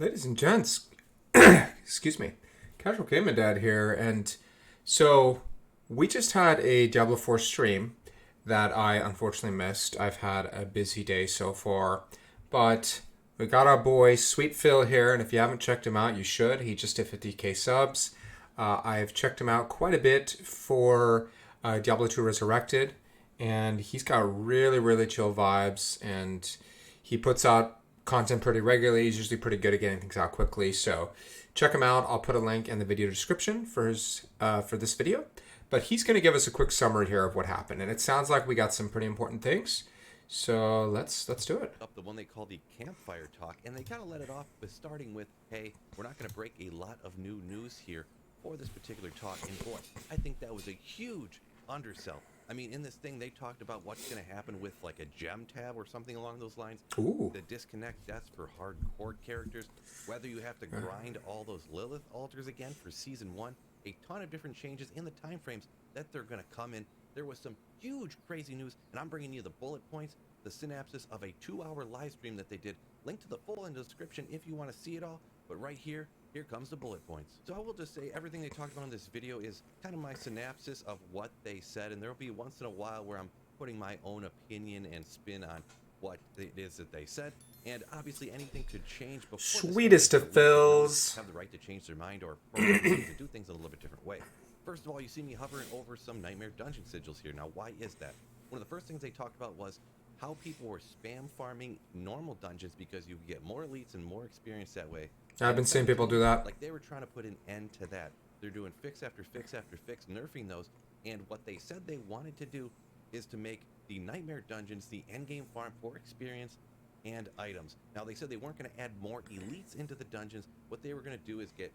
Ladies and gents, excuse me, Casual Gamer Dad here, and so we just had a Diablo 4 stream that I unfortunately missed. I've had a busy day so far, but we got our boy Sweet Phil here, and if you haven't checked him out, you should. He just hit 50k subs. I've checked him out quite a bit for Diablo 2 Resurrected, and he's got really, really chill vibes, and he puts out content pretty regularly. He's usually pretty good at getting things out quickly. So check him out. I'll put a link in the video description for his for this video. But he's going to give us a quick summary here of what happened, and it sounds like we got some pretty important things. So let's do it. Up the one they call the Campfire talk, and they kind of let it off with starting with, "Hey, we're not going to break a lot of new news here for this particular talk." And boy, I think that was a huge undersell. I mean, in this thing, they talked about what's going to happen with like a gem tab or something along those lines. Ooh. The disconnect deaths for hardcore characters, whether you have to grind all those Lilith altars again for Season 1, a ton of different changes in the time frames that they're going to come in. There was some huge crazy news, and I'm bringing you the bullet points, the synopsis of a 2-hour live stream that they did. Link to the full in the description if you want to see it all, but right here comes the bullet points. So I will just say everything they talked about in this video is kind of my synopsis of what they said, and there will be once in a while where I'm putting my own opinion and spin on what it is that they said, and obviously anything could change before Sweetest of fills. have the right to change their mind or to do things a little bit different way. First of all, you see me hovering over some Nightmare Dungeon sigils here. Now, why is that? One of the first things they talked about was how people were spam farming normal dungeons because you get more elites and more experience that way. I've been seeing people do that. Like, they were trying to put an end to that. They're doing fix after fix after fix, nerfing those. And what they said they wanted to do is to make the Nightmare Dungeons the endgame farm for experience and items. Now, they said they weren't going to add more elites into the dungeons. What they were going to do is get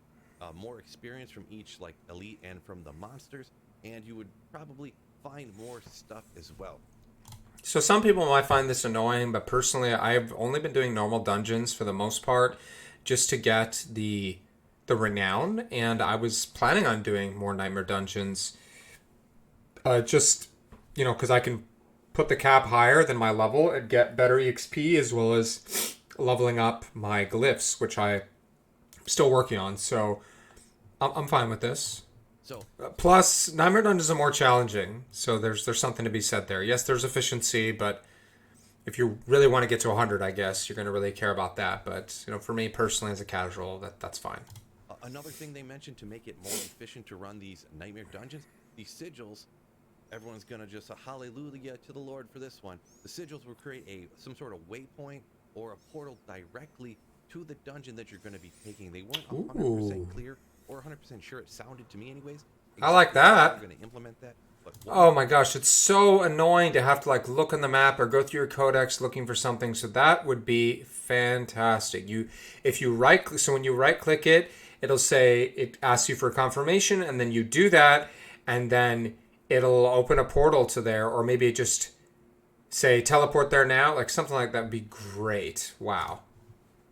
more experience from each like elite and from the monsters, and you would probably find more stuff as well. So some people might find this annoying, but personally, I've only been doing normal dungeons for the most part, just to get the renown, and I was planning on doing more Nightmare Dungeons, just, because I can put the cap higher than my level and get better EXP, as well as leveling up my glyphs, which I'm still working on, so I'm fine with this. So Plus, Nightmare Dungeons are more challenging, so there's something to be said there. Yes, there's efficiency, but if you really want to get to 100, I guess, you're going to really care about that. But, for me personally as a casual, that's fine. Another thing they mentioned to make it more efficient to run these Nightmare Dungeons, the sigils, everyone's going to just hallelujah to the Lord for this one. The sigils will create some sort of waypoint or a portal directly to the dungeon that you're going to be taking. They weren't 100% clear or 100% sure. It sounded to me anyways. I like that. They're going to implement that. Oh my gosh, it's so annoying to have to look on the map or go through your codex looking for something. So that would be fantastic. So when you right click it, it'll say, it asks you for confirmation, and then you do that, and then it'll open a portal to there, or maybe it just say teleport there now, like something like that would be great. Wow.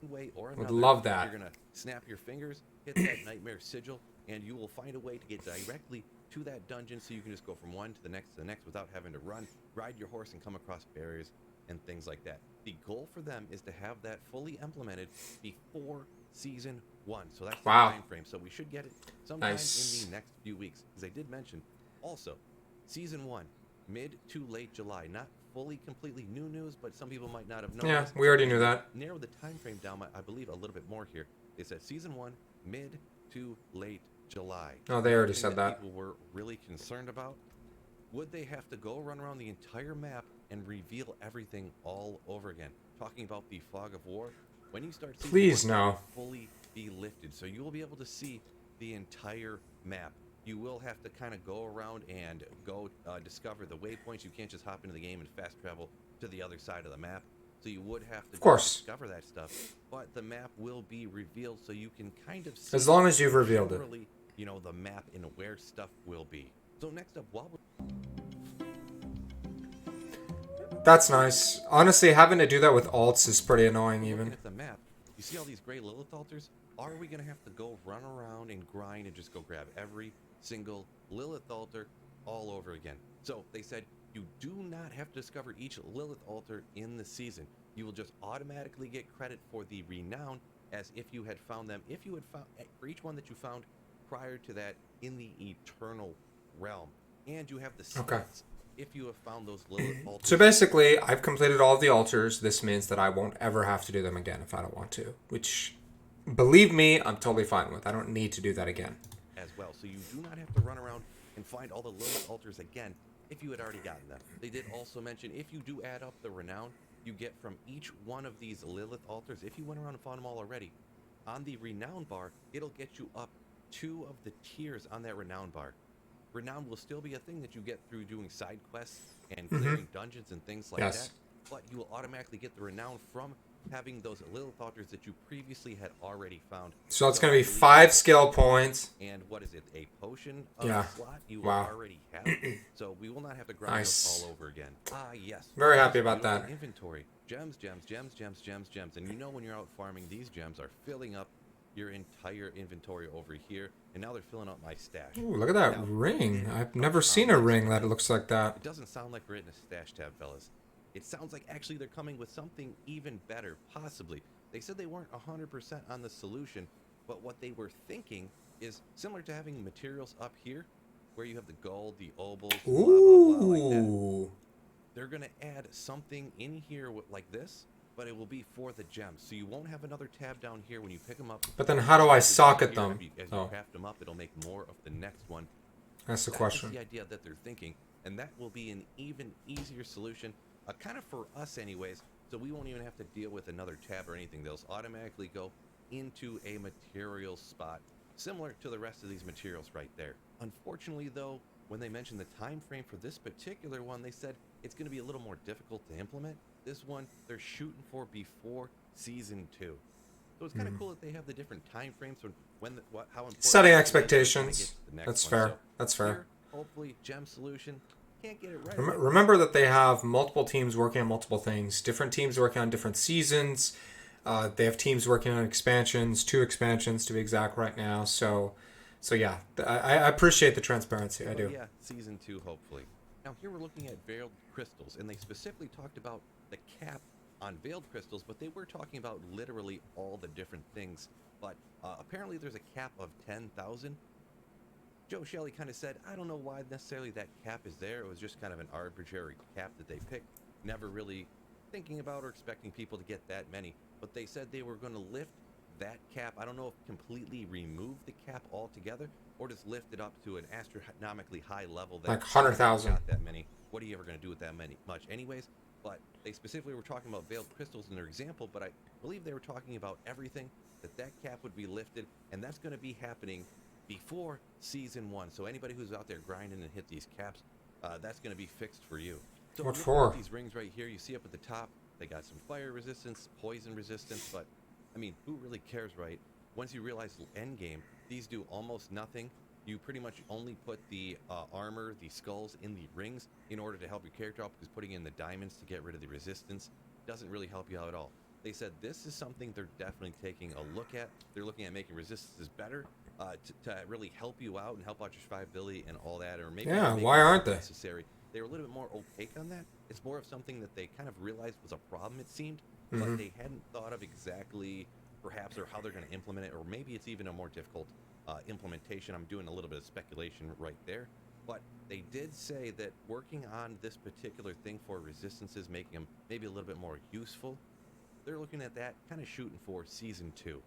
Way or Would another, love that. You're going to snap your fingers, hit that Nightmare Sigil, and you will find a way to get directly to that dungeon, so you can just go from one to the next without having to ride your horse and come across barriers and things like that. The goal for them is to have that fully implemented before Season 1. So that's the time frame. So we should get it sometime in the next few weeks. Because they did mention also Season 1, mid to late July. Not fully, completely new news, but some people might not have known. Yeah, we already knew that. Narrow the time frame down, I believe, a little bit more here. They said Season 1, mid to late July. Oh, they already said that. People were really concerned about. Would they have to go run around the entire map and reveal everything all over again? Talking about the fog of war, when you start seeing Please no. Fully be lifted, so you will be able to see the entire map. You will have to kind of go around and go discover the waypoints. You can't just hop into the game and fast travel to the other side of the map. So you would have to discover that stuff. But the map will be revealed, so you can kind of see, as long as you've revealed it, the map and where stuff will be. So next up, that's nice. Honestly, having to do that with alts is pretty annoying even. At the map, you see all these gray Lilith altars? Are we going to have to go run around and grind and just go grab every single Lilith altar all over again? So they said you do not have to discover each Lilith altar in the season. You will just automatically get credit for the renown as if you had found them, if you had found, for each one that you found prior to that in the Eternal Realm. And you have the Okay. stats if you have found those Lilith altars. So basically, I've completed all of the altars. This means that I won't ever have to do them again if I don't want to. Which, believe me, I'm totally fine with. I don't need to do that again. As well. So you do not have to run around and find all the Lilith altars again if you had already gotten them. They did also mention if you do add up the renown you get from each one of these Lilith altars, if you went around and found them all already, on the renown bar, it'll get you up 2 of the tiers on that renown bar. Renown will still be a thing that you get through doing side quests and clearing dungeons and things like that, but you will automatically get the renown from having those Lilith altars that you previously had already found. So it's going to be 5 skill points. And what is it? A potion slot you will already have. So we will not have to grind those all over again. Ah, yes. Very happy about that. Inventory. Gems. And you know when you're out farming, these gems are filling up your entire inventory over here. And now they're filling up my stash. Ooh, look at that ring. I've never seen a ring that looks like that. It doesn't sound like we're in a stash tab, fellas. It sounds like actually they're coming with something even better, possibly. They said they weren't 100% on the solution, but what they were thinking is similar to having materials up here, where you have the gold, the obols, blah, blah, blah, like that. They're going to add something in here like this, but it will be for the gems. So you won't have another tab down here when you pick them up. But then how do I socket them? As you craft them up, it'll make more of the next one. That's the question. That's the idea that they're thinking, and that will be an even easier solution. Kind of for us anyways, so we won't even have to deal with another tab or anything. They'll automatically go into a material spot, similar to the rest of these materials right there. Unfortunately though, when they mentioned the time frame for this particular one, they said it's going to be a little more difficult to implement. This one, they're shooting for before Season 2. So it's kind of cool that they have the different time frames for how important... Setting expectations. That's fair. So that's fair. Here, hopefully, Gem Solution... Can't get it right. Remember that they have multiple teams working on multiple things. Different teams working on different seasons. They have teams working on expansions, 2 expansions to be exact right now. So yeah, I appreciate the transparency. I do. Yeah, Season 2, hopefully. Now here we're looking at Veiled Crystals, and they specifically talked about the cap on Veiled Crystals, but they were talking about literally all the different things. But apparently there's a cap of 10,000. Joe Shelley kind of said, I don't know why necessarily that cap is there. It was just kind of an arbitrary cap that they picked, never really thinking about or expecting people to get that many. But they said they were going to lift that cap. I don't know if completely remove the cap altogether or just lift it up to an astronomically high level. That like 100,000. Not that many. What are you ever going to do with that much anyways? But they specifically were talking about Veiled Crystals in their example, but I believe they were talking about everything, that cap would be lifted, and that's going to be happening before Season 1. So anybody who's out there grinding and hit these caps, that's going to be fixed for you. So what for? These rings right here, you see up at the top, they got some fire resistance, poison resistance, but I mean, who really cares, right? Once you realize end game, these do almost nothing. You pretty much only put the armor, the skulls in the rings in order to help your character out, because putting in the diamonds to get rid of the resistance doesn't really help you out at all. They said this is something they're definitely taking a look at. They're looking at making resistances better. To really help you out and help out your survivability and all that, or maybe why aren't they necessary? They were a little bit more opaque on that. It's more of something that they kind of realized was a problem, it seemed, but they hadn't thought of exactly, perhaps, or how they're going to implement it, or maybe it's even a more difficult implementation. I'm doing a little bit of speculation right there, but they did say that working on this particular thing for resistances, making them maybe a little bit more useful, they're looking at that, kind of shooting for Season 2.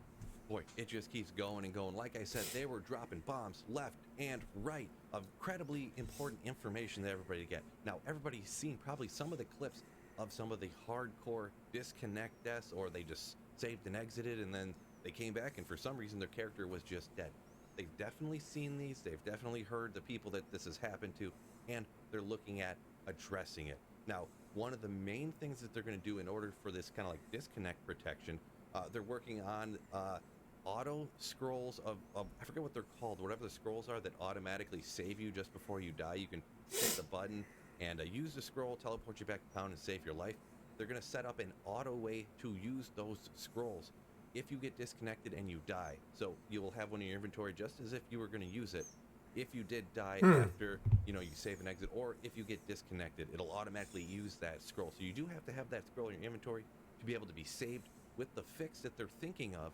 Boy, it just keeps going and going. Like I said, they were dropping bombs left and right of incredibly important information that everybody get. Now, everybody's seen probably some of the clips of some of the hardcore disconnect deaths, or they just saved and exited, and then they came back, and for some reason their character was just dead. They've definitely seen these. They've definitely heard the people that this has happened to, and they're looking at addressing it. Now, one of the main things that they're going to do in order for this kind of like disconnect protection, they're working on auto scrolls of I forget what they're called, whatever the scrolls are that automatically save you just before you die. You can hit the button and use the scroll, teleport you back to town and save your life. They're going to set up an auto way to use those scrolls if you get disconnected and you die. So you will have one in your inventory just as if you were going to use it. If you did die after, you save and exit, or if you get disconnected, it'll automatically use that scroll. So you do have to have that scroll in your inventory to be able to be saved. With the fix that they're thinking of,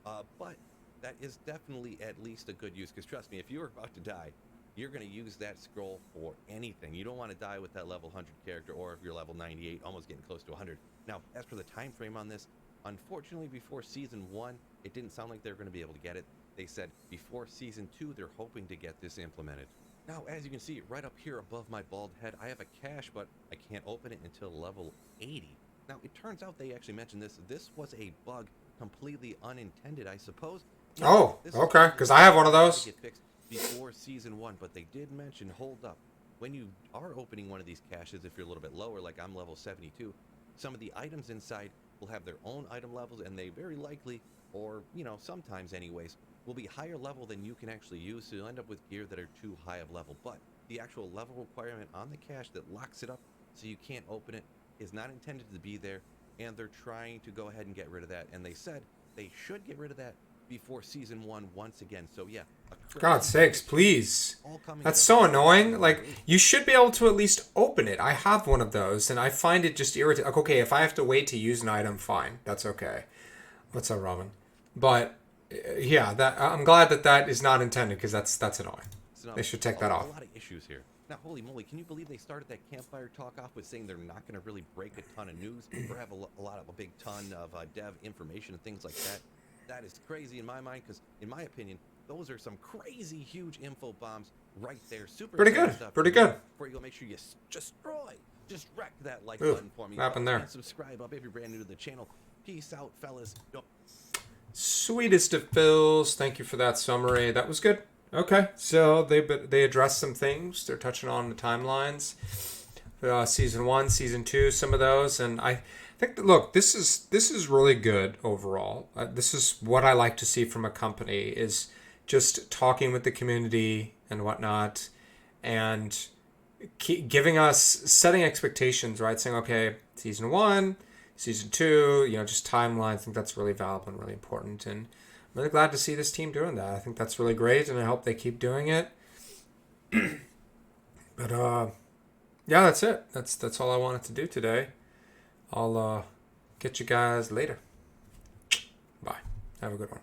But that is definitely at least a good use, because trust me, if you're about to die, you're going to use that scroll for anything. You don't want to die with that level 100 character, or if you're level 98, almost getting close to 100. Now, as for the time frame on this, unfortunately, before Season 1, it didn't sound like they were going to be able to get it. They said before Season 2, they're hoping to get this implemented. Now, as you can see, right up here above my bald head, I have a cache, but I can't open it until level 80. Now, it turns out they actually mentioned this. This was a bug, completely unintended, I suppose. Oh, okay, because I have one of those. Get fixed before Season 1, but they did mention, hold up, when you are opening one of these caches, if you're a little bit lower, like I'm level 72, some of the items inside will have their own item levels, and they very likely, or, sometimes anyways, will be higher level than you can actually use, so you'll end up with gear that are too high of level. But the actual level requirement on the cache that locks it up so you can't open it is not intended to be there, and they're trying to go ahead and get rid of that, and they said they should get rid of that before Season 1 once again. So yeah, God's sakes, please. That's so annoying. Like, you should be able to at least open it. I have one of those, and I find it just irritating. Like, okay, if I have to wait to use an item, fine. That's okay. What's up, Robin? But yeah, I'm glad that is not intended, because that's annoying. They should take that off. A lot of issues here. Now, holy moly, can you believe they started that Campfire talk off with saying they're not going to really break a ton of news or have a big ton of dev information and things like that? That is crazy in my mind, because in my opinion, those are some crazy huge info bombs right there. Super pretty good. Stuff. Pretty good. Before you go, make sure you just wreck that like button for me. What happened there? And subscribe up if you're brand new to the channel. Peace out, fellas. Sweetest of fills. Thank you for that summary. That was good. Okay, so they addressed some things. They're touching on the timelines. Season 1, Season 2, some of those, and I think that, look, this is really good overall. This is what I like to see from a company, is just talking with the community and whatnot, and giving us, setting expectations, right? Saying, okay, Season 1, Season 2, just timelines. I think that's really valuable and really important, and I'm really glad to see this team doing that. I think that's really great, and I hope they keep doing it. But yeah, that's it. That's all I wanted to do today. I'll get you guys later. Bye. Have a good one.